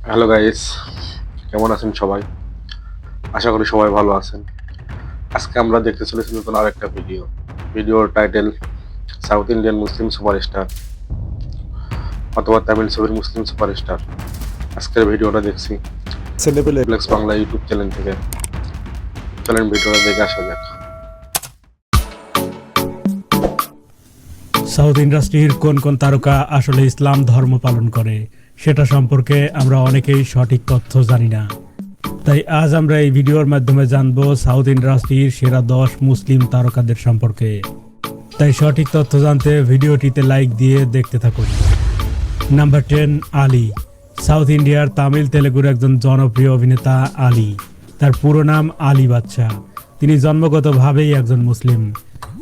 Hello guys, কেমন আছেন সবাই? আশা করি সবাই ভালো আছেন। আজকে আমরা দেখতে চলেছি নতুন আরেকটা ভিডিওর টাইটেল সাউথ ইন্ডিয়ান মুসলিম সুপারস্টার অথবা তামিল ছবির মুসলিম সুপারস্টার। আজকের ভিডিওটা দেখছি ছেলেপেলে ফ্লেক্স বাংলা ইউটিউব চ্যানেল থেকে। চলেন ভিডিওটা দেখে আসা যাক। সাউথ ইন্ডাস্ট্রির কোন কোন তারকা আসলে ইসলাম ধর্ম পালন করে সেটা সম্পর্কে আমরা অনেকেই সঠিক তথ্য জানি না। তাই আজ আমরা এই ভিডিওর মাধ্যমে জানবো সাউথ ইন্ডাস্ট্রির সেরা 10 মুসলিম তারকাদের সম্পর্কে। তাই সঠিক তথ্য জানতে ভিডিওটিতে লাইক দিয়ে দেখতে থাকুন। নাম্বার 10, আলী। সাউথ ইন্ডিয়ার তামিল তেলেগুর একজন জনপ্রিয় অভিনেতা আলী। তার পুরো নাম আলী বাদশাহ। তিনি জন্মগতভাবেই একজন মুসলিম।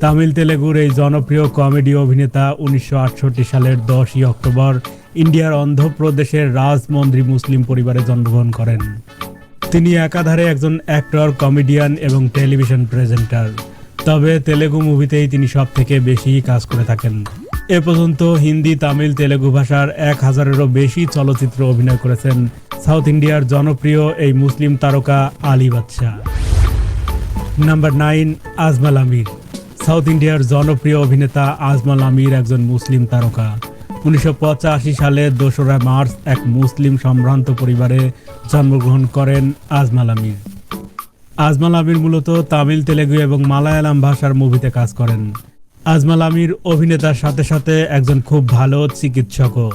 তামিল তেলেগুর এই জনপ্রিয় কমেডি অভিনেতা 1968 সালের 10ই অক্টোবর ইন্ডিয়ার অন্ধ্রপ্রদেশের রাজমন্দ্রি মুসলিম পরিবারে জন্মগ্রহণ করেন। তিনি একাধারে একজন অ্যাক্টর, কমেডিয়ান এবং টেলিভিশন প্রেজেন্টার। তবে তেলেগু মুভিতেই তিনি সব থেকে বেশি কাজ করে থাকেন। এ পর্যন্ত হিন্দি, তামিল, তেলেগু ভাষার 1000-এরও বেশি চলচ্চিত্র অভিনয় করেছেন সাউথ ইন্ডিয়ার জনপ্রিয় এই মুসলিম তারকা আলী বাদশাহ। নাম্বার 9, আজমাল আমির। সাউথ ইন্ডিয়ার জনপ্রিয় অভিনেতা আজমাল আমির একজন মুসলিম তারকা। 1985 সালে 2রা মার্চ এক মুসলিম সম্ভ্রান্ত পরিবারে জন্মগ্রহণ করেন আজমাল আমির। আজমাল আমির মূলত তামিল, তেলেগু এবং মালায়ালাম ভাষার মুভিতে কাজ করেন। আজমাল আমির অভিনেতার সাথে সাথে একজন খুব ভালো চিকিৎসকও।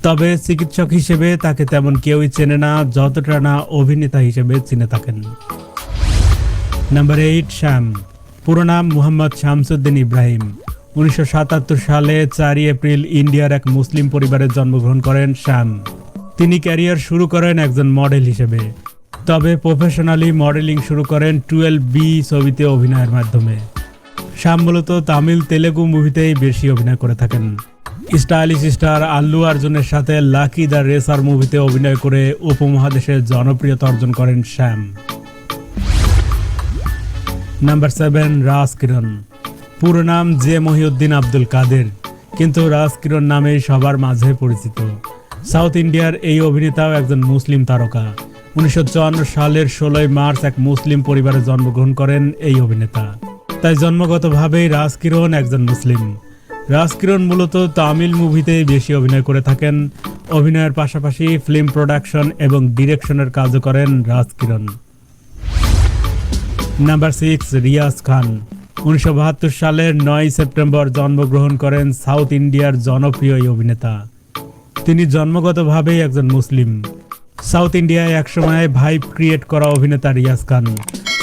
তবে চিকিৎসক হিসেবে তাকে তেমন কেউই চেনে না, যতটা না অভিনেতা হিসেবে চিনে থাকেন। নাম্বার 8, শ্যাম। পুরো নাম মুহাম্মদ শামসুদ্দিন ইব্রাহিম। 1977 সালে 4 এপ্রিল ইন্ডিয়ার এক মুসলিম পরিবারে জন্মগ্রহণ করেন শ্যাম। তিনি ক্যারিয়ার শুরু করেন একজন মডেল হিসেবে। তবে প্রফেশনালি মডেলিং শুরু করেন 12B ছবিতে অভিনয়ের মাধ্যমে। শ্যাম মূলত তামিল, তেলেগু মুভিতেই বেশি অভিনয় করে থাকেন। স্টাইলিশ স্টার আল্লু অর্জুনের সাথে লাকি দ্য রেসার মুভিতে অভিনয় করে উপমহাদেশে জনপ্রিয়তা অর্জন করেন শ্যাম। নাম্বার 7, রাজ কিরণ। পুরো নাম জে মহিউদ্দিন আব্দুল কাদের, কিন্তু রাজ কিরণ নামেই সবার মাঝে পরিচিত। সাউথ ইন্ডিয়ার এই অভিনেতাও একজন মুসলিম তারকা। 1954 সালের 16 মার্চ এক মুসলিম পরিবারে জন্মগ্রহণ করেন এই অভিনেতা। তাই জন্মগতভাবেই রাজ কিরণ একজন মুসলিম। রাজ কিরণ মূলত তামিল মুভিতেই বেশি অভিনয় করে থাকেন। অভিনয়ের পাশাপাশি ফিল্ম প্রোডাকশন এবং ডিরেকশনের কাজও করেন রাজ কিরণ। নাম্বার 6, রিয়াজ খান। 1972 সালের 9 সেপ্টেম্বর জন্মগ্রহণ করেন সাউথ ইন্ডিয়ার জনপ্রিয় এই অভিনেতা। তিনি জন্মগতভাবেই একজন মুসলিম। সাউথ ইন্ডিয়ায় একসময় ভাইব ক্রিয়েট করা অভিনেতা রিয়াজ খান।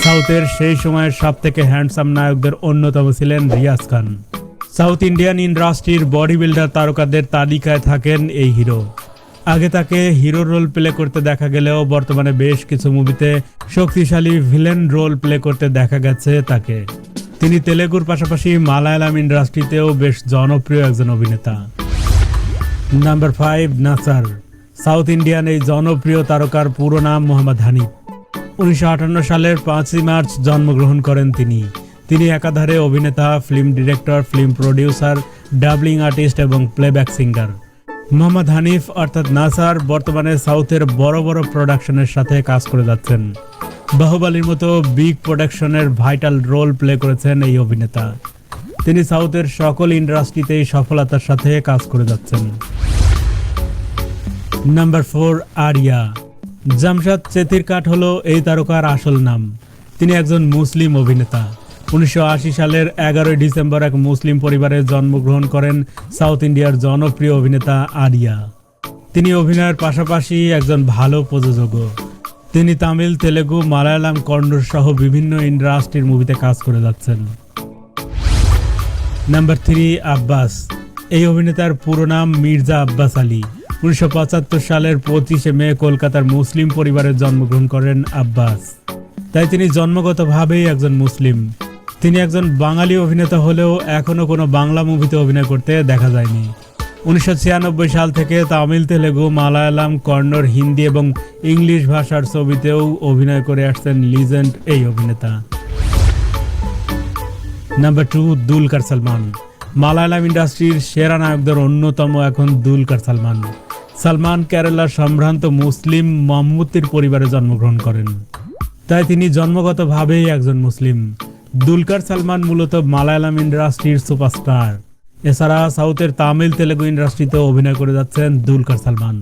সাউথের সেই সময়ের সবথেকে হ্যান্ডসাম নায়কদের অন্যতম ছিলেন রিয়াজ খান। সাউথ ইন্ডিয়ান ইন্ডাস্ট্রির বডি বিল্ডার তারকাদের তালিকায় থাকেন এই হিরো। আগে তাকে হিরো রোল প্লে করতে দেখা গেলেও বর্তমানে বেশ কিছু মুভিতে শক্তিশালী ভিলেন রোল প্লে করতে দেখা গেছে তাকে। তিনি তেলেগুর পাশাপাশি মালায়ালাম ইন্ডাস্ট্রিতেও বেশ জনপ্রিয় একজন অভিনেতা। নাম্বার 5, নাসার। সাউথ ইন্ডিয়ান এই জনপ্রিয় তারকার পুরো নাম মোহাম্মদ হানিফ। 1958 সালের 5 মার্চ জন্মগ্রহণ করেন তিনি। তিনি একাধারে অভিনেতা, film director, film producer, doubling artist এবং প্লেব্যাক সিঙ্গার। মোহাম্মদ হানিফ অর্থাৎ নাসার বর্তমানে সাউথের বড় বড় প্রোডাকশনের সাথে কাজ করে যাচ্ছেন। বাহুবলীর মতো বিগ প্রোডাকশনের ভাইটাল রোল প্লে করেছেন এই অভিনেতা। তিনি সাউথের সকল ইন্ডাস্ট্রিতেই সফলতার সাথে কাজ করে যাচ্ছেন। Number 4, area. জামশাদ চেতিরকাট হলো এই তারকার আসল নাম। তিনি একজন মুসলিম অভিনেতা। 1980 সালের 11 ডিসেম্বর এক মুসলিম পরিবারে জন্মগ্রহণ করেন সাউথ ইন্ডিয়ার জনপ্রিয় অভিনেতা আরিয়া। তিনি অভিনয়ের পাশাপাশি একজন ভালো প্রযোজকও। তিনি তামিল, তেলেগু, মালায়ালাম, কন্নড় সহ বিভিন্ন ইন্ডাস্ট্রির মুভিতে কাজ করে যাচ্ছেন। নাম্বার 3, আব্বাস। এই অভিনেতার পুরো নাম মির্জা আব্বাস আলী। 1975 সালের 25 মে কলকাতার মুসলিম পরিবারে জন্মগ্রহণ করেন আব্বাস। তাই তিনি জন্মগতভাবেই একজন মুসলিম। তিনি একজন বাঙালি অভিনেতা হলেও এখনো কোনো বাংলা মুভিতে অভিনয় করতে দেখা যায়নি। 1996 সাল থেকে তামিল, তেলেগু, মালায়ালাম, কন্নড়, হিন্দি এবং ইংলিশ ভাষার ছবিতেও অভিনয় করে আসছেন লিজেন্ড এই অভিনেতা। নাম্বার 2, দুলকার সালমান। মালায়ালাম ইন্ডাস্ট্রির সেরা নায়কদের অন্যতম এখন দুলকার সালমান। সালমান কেরালার সম্ভ্রান্ত মুসলিম মাম্মুতির পরিবারে জন্মগ্রহণ করেন, তাই তিনি জন্মগতভাবেই একজন মুসলিম। দুলকার সালমান মূলত মালায়ালাম ইন্ডাস্ট্রির সুপারস্টার। এছাড়া সাউথের তামিল তেলেগু ইন্ডাস্ট্রিতে অভিনয় করে যাচ্ছেন দুলকার সালমান।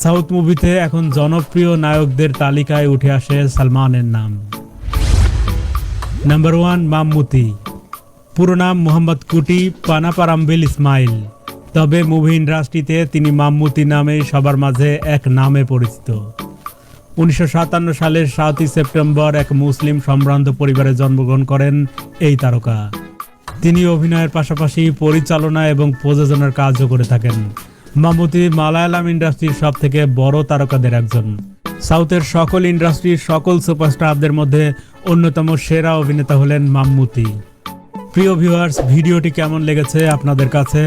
সাউথ মুভিতে এখন জনপ্রিয় নায়কদের তালিকায় উঠে আসে সালমানের নাম। নাম্বার 1, মাম্মুতি। পুরো নাম মোহাম্মদ কুটি পানাপারাম্বিল ইসমাইল, তবে মুভি ইন্ডাস্ট্রিতে তিনি মাম্মুতি নামে সবার মাঝে এক নামে পরিচিত। 1957 সালের 7 সেপ্টেম্বর এক মুসলিম সম্ভ্রান্ত পরিবারে জন্মগ্রহণ করেন এই তারকা। তিনি অভিনয়ের পাশাপাশি পরিচালনা এবং প্রযোজনার কাজও করে থাকেন। মাম্মুতি মালায়ালাম ইন্ডাস্ট্রির সব থেকে বড় তারকাদের একজন। সাউথের সকল ইন্ডাস্ট্রির সকল সুপারস্টারদের মধ্যে অন্যতম সেরা অভিনেতা হলেন মাম্মুতি। প্রিয় ভিউয়ার্স, ভিডিওটি কেমন লেগেছে আপনাদের কাছে?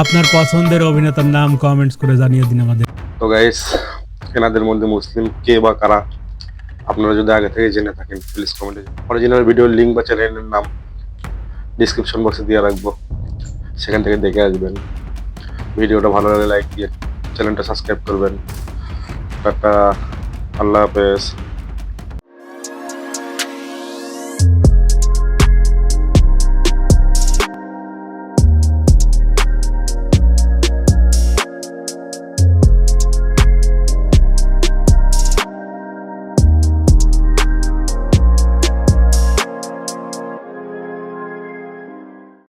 আপনার পছন্দের অভিনেতার নাম কমেন্টস করে জানিয়ে দিন আমাদের। তো গাইস, এনাদের মধ্যে মুসলিম কে বা কারা আপনারা যদি আগে থেকে জেনে থাকেন প্লিজ কমেন্টে। অরিজিনাল ভিডিওর লিঙ্ক বা চ্যানেলের নাম ডিসক্রিপশন বক্সে দিয়ে রাখবো, সেখান থেকে দেখে আসবেন। ভিডিওটা ভালো লাগলে লাইক দিয়ে চ্যানেলটা সাবস্ক্রাইব করবেন। টাটা, আল্লাহ হাফেজ।